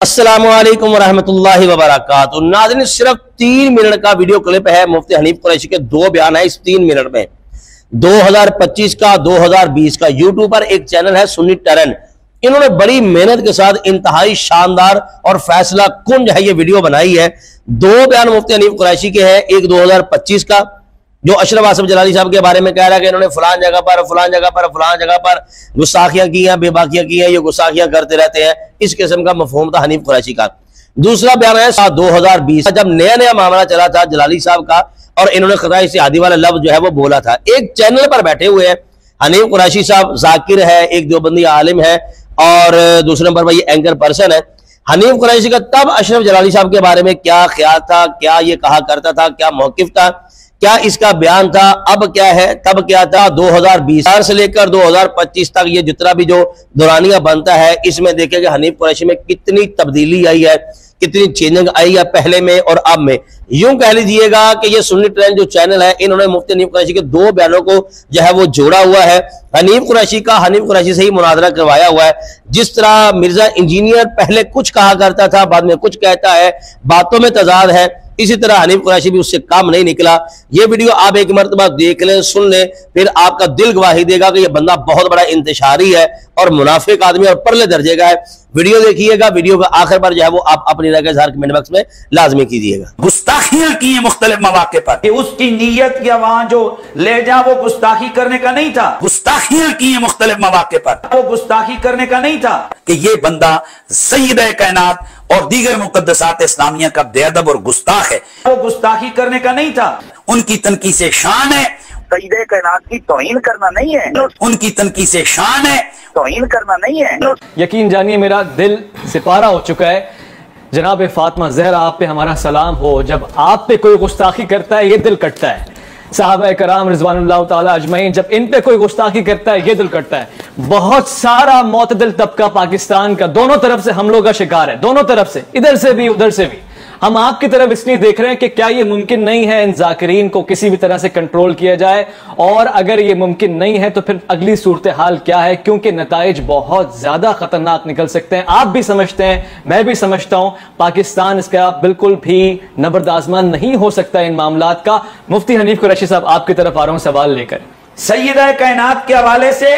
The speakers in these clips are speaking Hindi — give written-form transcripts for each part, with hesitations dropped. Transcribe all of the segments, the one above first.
अस्सलामुअलैकुम वरहमतुल्लाहि वबरकातुहू। नाज़रीन, सिर्फ 3 मिनट का वीडियो क्लिप है। मुफ्ती हनीफ कुरैशी के 2 बयान है इस 3 मिनट में। 2025 का 2020 का यूट्यूब पर एक चैनल है सुन्नी टरन, इन्होंने बड़ी मेहनत के साथ इंतहाई शानदार और फैसला कुन है ये वीडियो बनाई है। 2 बयान मुफ्ती हनीफ कुरैशी के हैं। एक 2025 का जो अशरफ आसिफ जलाली साहब के बारे में कह रहा है कि इन्होंने फलान जगह पर गुस्ताखियां की हैं, बेबाकियां की हैं, ये गुस्ताखियां करते रहते हैं। इस किस्म का मफहूम था हनीफ कुरैशी का। दूसरा बयान है 2020 जब नया मामला चला था जलाली साहब का और इन्होंने खताई से आदि वाला लफ्ज जो है वो बोला था। एक चैनल पर बैठे हुए हैं हनीफ कुरैशी साहब, जाकिर है, एक देवबंदी आलिम है और दूसरे नंबर पर ये एंकर पर्सन है। हनीफ कुरैशी का तब अशरफ जलाली साहब के बारे में क्या ख्याल था, क्या ये कहा करता था, क्या मौकिफ था, क्या इसका बयान था, अब क्या है, तब क्या था। 2020 से लेकर 2025 तक ये जितना भी जो दौरानिया बनता है इसमें देखें कि हनीफ कुरैशी में कितनी तब्दीली आई है, कितनी चेंजिंग आई है पहले में और अब में। यूं कह लीजिएगा कि ये सुन्नी ट्रेंड जो चैनल है इन्होंने मुफ्ती हनीफ कुरैशी के 2 बयानों को जो है वो जोड़ा हुआ है। हनीफ कुरैशी से ही मुनाजरा करवाया हुआ है। जिस तरह मिर्जा इंजीनियर पहले कुछ कहा करता था, बाद में कुछ कहता है, बातों में तजाद है, इसी तरह हनीफ कुरैशी भी उससे काम नहीं निकला। ये वीडियो आप एक मरतबा देख लें, सुन लें, फिर आपका दिल गवाही देगा कि यह बंदा बहुत बड़ा इंतशारी है और मुनाफिक आदमी और परले दर्जे का है। वीडियो देखिएगा, वीडियो का आखिर पर जो है वो आप अपनी राय का इज़हार कमेंट बॉक्स में लाजमी कीजिएगा। गुस्ताखियां की है मुख्तलिफ मौके पर कि उसकी नीयत या वहां जो ले जा वो गुस्ताखी करने का नहीं था। गुस्ताखियां की है मुख्तलिफ मौके पर वो गुस्ताखी करने का नहीं था कि ये बंदा सय्यद कायनात और दीगर मुकद्दसात इस्लामिया का बेअदब और गुस्ताख है। वो गुस्ताखी करने का नहीं था। उनकी तनकी से शान है, सय्यद कायनात की तौहीन करना नहीं है। उनकी तनकी से शान है, तौहीन करना नहीं है। यकीन जानिए मेरा दिल सिपारा हो चुका है। जनाब फातिमा ज़हरा, आप पे हमारा सलाम हो। जब आप पे कोई गुस्ताखी करता है ये दिल कटता है। साहबा कराम रिज़वानुल्लाह ताला अजमईन जब इन पे कोई गुस्ताखी करता है ये दिल कटता है। बहुत सारा मोतदिल तबका पाकिस्तान का दोनों तरफ से हमलों का शिकार है, दोनों तरफ से, इधर से भी उधर से भी। हम आपकी तरफ इसलिए देख रहे हैं कि क्या ये मुमकिन नहीं है इन जाकिरीन को किसी भी तरह से कंट्रोल किया जाए, और अगर ये मुमकिन नहीं है तो फिर अगली सूरत हाल क्या है, क्योंकि नताइज बहुत ज्यादा खतरनाक निकल सकते हैं। आप भी समझते हैं, मैं भी समझता हूं, पाकिस्तान इसका बिल्कुल भी नबरदाजमान नहीं हो सकता इन मामलात का। मुफ्ती हनीफ कुरैशी साहब, आपकी तरफ आ रहा हूं सवाल लेकर। सय्यद कायनात के हवाले से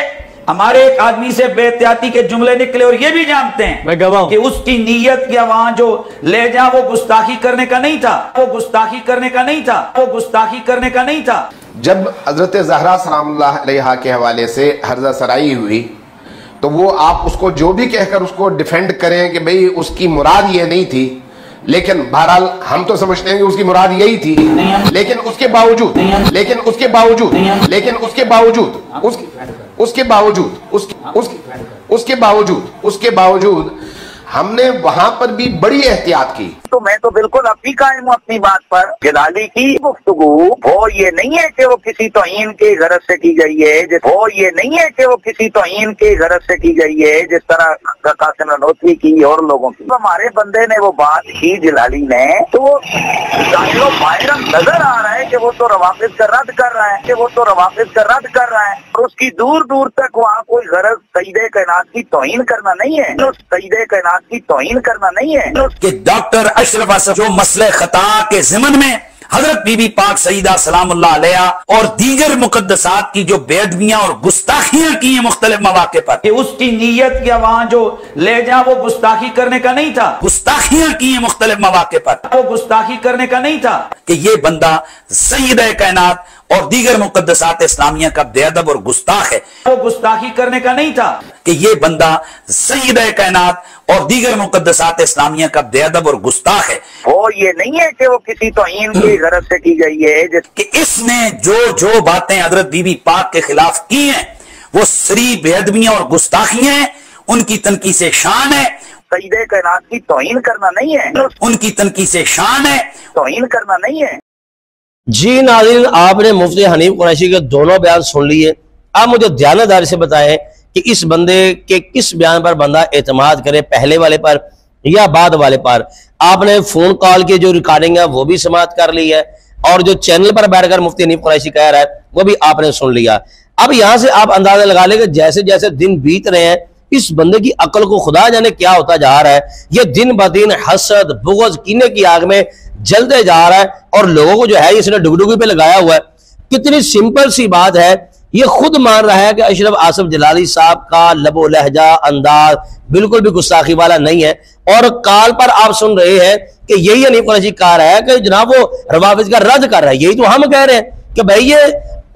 हमारे एक आदमी से बेहतियाती के जुमले निकले और ये भी जानते हैं मैं गवाह कि उसकी नीयत या वहां जो ले जा वो गुस्ताखी करने का नहीं था। वो गुस्ताखी करने का नहीं था। वो गुस्ताखी करने का नहीं था। जब हजरत ज़हरा सलामुल्लाह अलैहा के हवाले से हर्जा सराई हुई तो वो आप उसको जो भी कहकर उसको डिफेंड करें कि भाई उसकी मुराद ये नहीं थी, लेकिन बहरहाल हम तो समझते हैं कि उसकी मुराद यही थी। लेकिन उसके बावजूद हमने वहां पर भी बड़ी एहतियात की। तो मैं तो बिल्कुल अभी कायम हूं अपनी बात पर। जलाली की गुफ्तगू वो ये नहीं है कि वो किसी तौहीन के गरज से की गई है, वो ये नहीं है कि वो किसी तौहीन के गरज से की गई है जिस तरह कासिम ननोतवी की और लोगों की। तो हमारे बंदे ने वो बात की जलाली ने, तो बाहर नजर आ रहा है कि वो तो रवाफिज का रद्द कर रहा है, और उसकी दूर दूर तक वहाँ कोई गरज सय्यद कायनात की तौहीन करना नहीं है। सय्यद कायनात की तौहीन करना नहीं है कि डॉक्टर अशरफ आसिफ जो मसले खता के ज़िमन में हजरत बीबी पाक सईदा सलामुल्लाह अलैहा और दीगर मुकद्दसात की जो बेअदबियां और गुस्ताखियां की हैं मुख्तलिफ मौके पर कि उसकी नीयत या वहां जो ले जा वो गुस्ताखी करने का नहीं था। गुस्ताखियां की हैं मुख्तलिफ मौके पर वो गुस्ताखी करने का नहीं था कि ये बंदा सय्यद कायनात और दीगर मुकद्दसात इस्लामिया का बेअदब और गुस्ताख है। वो गुस्ताखी करने का नहीं था कि ये बंदा सय्यद कायनात और दीगर मुकद्दसात इस्लामिया का बेअदब और गुस्ताख है। वो ये नहीं है कि वो किसी तौहीन की गरज से की गई है कि इसने जो बातें हजरत बीबी पाक के खिलाफ की हैं वो सरी बेअदबियां और गुस्ताखियां हैं। उनकी तनकी से शान है, सय्यद कायनात की तौहीन करना नहीं है। उनकी तनकी से शान है, तौहीन करना नहीं है। जी नाज़रीन, आपने मुफ्ती हनीफ कुरैशी के दोनों बयान सुन लिए। आप मुझे ध्यानदारी से बताएं कि इस बंदे के किस बयान पर बंदा एतमाद करे, पहले वाले पर या बाद वाले पर। आपने फोन कॉल की जो रिकॉर्डिंग है वो भी समाप्त कर ली है और जो चैनल पर बैठकर मुफ्ती हनीफ कुरैशी कह रहा है वो भी आपने सुन लिया। अब यहां से आप अंदाजा लगा लें कि जैसे जैसे दिन बीत रहे हैं इस बंदे की अकल को खुदा जाने क्या होता जा रहा है। ये दिन ब दिन हसद बुग़्ज़ कीने की आग में जलते जा रहा है और लोगों को जो है इसने डुगडुगी पे लगाया हुआ है। कितनी सिंपल सी बात है, ये खुद मान रहा है कि अशरफ आसिफ जलाली साहब का लबो लहजा अंदाज बिल्कुल भी गुस्ताखी वाला नहीं है। और काल पर आप सुन रहे हैं कि यही हनीफ कुरैशी कह रहा है कि जनाब वो रवाफिज का रद्द कर रहा है। यही तो हम कह रहे हैं कि भाई ये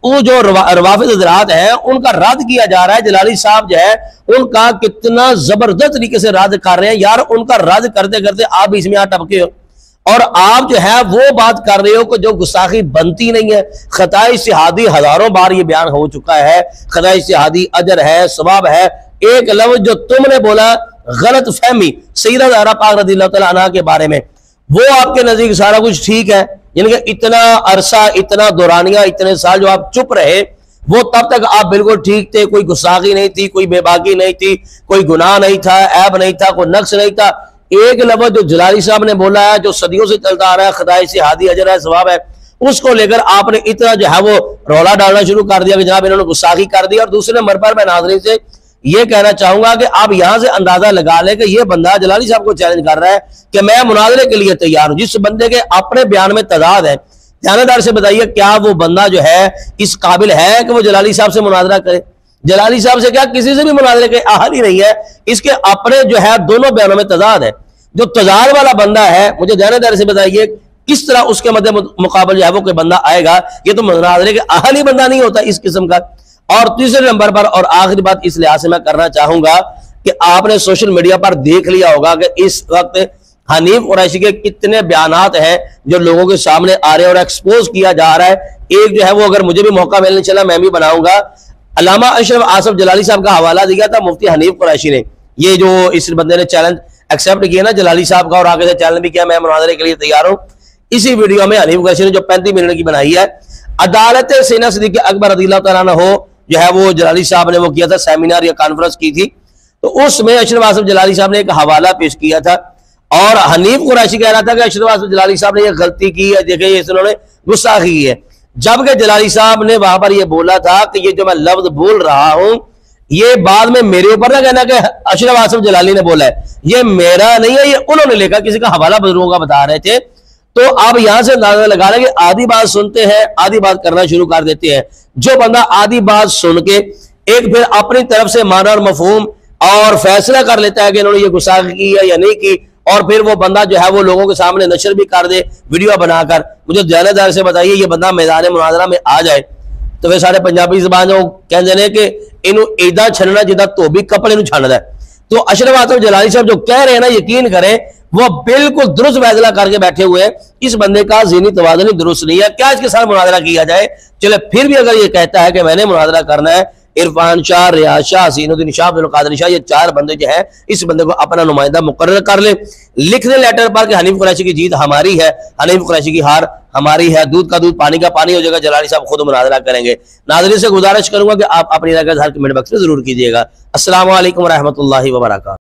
वो जो रवाफिज हज़रात हैं उनका रद्द किया जा रहा है। जलाली साहब जो है उनका कितना जबरदस्त तरीके से रद्द कर रहे हैं यार। उनका रद्द करते करते आप इसमें टपके हो और आप जो है वो बात कर रहे हो कि जो गुस्ताखी बनती नहीं है। खताए इज्तिहादी हजारों बार ये बयान हो चुका है, खताए इज्तिहादी अजर है, सवाब है। एक लफ्ज जो तुमने बोला गलत फहमी सैयदा ज़हरा पाक रज़ियल्लाहु तआला अन्हा के बारे में, वो आपके नजदीक सारा कुछ ठीक है। यानी कि इतना अरसा, इतना दौरानिया, इतने साल जो आप चुप रहे वो तब तक आप बिल्कुल ठीक थे। कोई गुस्ताखी नहीं थी, कोई बेबाकी नहीं थी, कोई गुनाह नहीं था, ऐब नहीं था, कोई नक्स नहीं था। एक लफ्ज जो जलाली साहब ने बोला है, जो सदियों से चलता आ रहा है, खताए इज्तिहादी अजर है, सवाब है, उसको लेकर आपने इतना जो है वो रौला डालना शुरू कर दिया कि जनाब इन्होंने गुस्ताखी कर दी। और दूसरे नंबर पर मैं नाज़रीन से ये कहना चाहूंगा कि आप यहां से अंदाजा लगा लें कि ये बंदा जलाली साहब को चैलेंज कर रहा है कि मैं मुनाजरे के लिए तैयार हूं। जिस बंदे के अपने बयान में तजाद है, ध्यानदार से बताइए क्या वो बंदा जो है इस काबिल है कि वो जलाली साहब से मुनाजरा करे? जलाली साहब से क्या किसी से भी मुनाजरे के अहल ही नहीं है। इसके अपने जो है दोनों बयानों में तजाद है। जो तजाद वाला बंदा है, मुझे ध्यानदार से बताइए किस तरह उसके मध्य मुकाबले जो है वो कोई बंदा आएगा? ये तो मुनाजरे के अहल ही बंदा नहीं होता इस किस्म का। और तीसरे नंबर पर और आखिरी बात इस लिहाज से मैं करना चाहूंगा कि आपने सोशल मीडिया पर देख लिया होगा कि इस वक्त हनीफ कुरैशी के कितने बयानात हैं जो लोगों के सामने आ रहे हैं और एक्सपोज किया जा रहा है। एक जो है वो अगर मुझे भी मौका मिलने चला मैं भी बनाऊंगा। अल्लामा अशरफ आसिफ जलाली साहब का हवाला दिया था मुफ्ती हनीफ कुरैशी ने। ये जो इस बंदे ने चैलेंज एक्सेप्ट किया ना जलाली साहब का और आगे से चैलेंज भी किया, मैं मुनाजरे के लिए तैयार हूं। इसी वीडियो में हनीफ कुरैशी ने जो 35 मिनट की बनाई है, अदालत सीना सिद्दीक़ अकबर रज़ियल्लाहु तआला अन्हु जो है वो जलाली साहब ने वो किया था, सेमिनार या कॉन्फ्रेंस की थी, तो उसमें अशरफ आसिफ जलाली साहब ने एक हवाला पेश किया था और हनीफ कुरैशी कह रहा था कि अशरफ आसिफ जलाली साहब ने ये गलती की है, देखिए इन्होंने गुस्ताखी की है। जबकि जलाली साहब ने वहां पर ये बोला था कि ये जो मैं लफ्ज बोल रहा हूं ये बाद में मेरे ऊपर ना कहना कि अशरफ आसिफ जलाली ने बोला है, ये मेरा नहीं है, ये उन्होंने लिखा, किसी का हवाला बुजुर्गों का बता रहे थे। तो आप यहां से अंदाजा लगा लें कि आधी बात सुनते हैं, आधी बात करना शुरू कर देते हैं। जो बंदा आधी बात सुन के एक फिर अपनी तरफ से माना और मफहूम और फैसला कर लेता है कि इन्होंने ये गुस्ताखी की है या नहीं की, और फिर वो बंदा जो है वो लोगों के सामने नशर भी कर दे वीडियो बनाकर, मुझे ज़्यादातर से बताइए ये बंदा मैदान मुनाजरा में आ जाए तो वे सारे पंजाबी जबान जो कहते हैं कि इनू इदा छड़ना जिदा धोबी कपड़े नू छानदा है। तो अशरफ आसिफ जलाली साहब जो कह रहे हैं ना, यकीन करें वो बिल्कुल दुरुस्त फैसला करके बैठे हुए हैं। इस बंदे का ज़हनी तवाज़ुन दुरुस्त नहीं है। क्या इसके साथ मुनाजरा किया जाए? चले फिर भी अगर ये कहता है कि मैंने मुनाजरा करना है, इरफान शाह, रियाज शाह, हसीनुद्दीन शाह, अब्दुल कादिर शाह, ये 4 बंदे जो है इस बंदे को अपना नुमाइंदा मुकर्रर कर ले। लिख दे लेटर पर कि हनीफ कुरैशी की जीत हमारी है, हनीफ कुरैशी की हार हमारी है, दूध का दूध पानी का पानी हो जाएगा, जलाली साहब खुद मुनाजरा करेंगे। नाज़रीन से गुजारिश करूंगा कि आप अपनी राय हर कमेंट बॉक्स में जरूर कीजिएगा। अस्सलाम वालेकुम रहमतुल्लाहि व बरकातहू।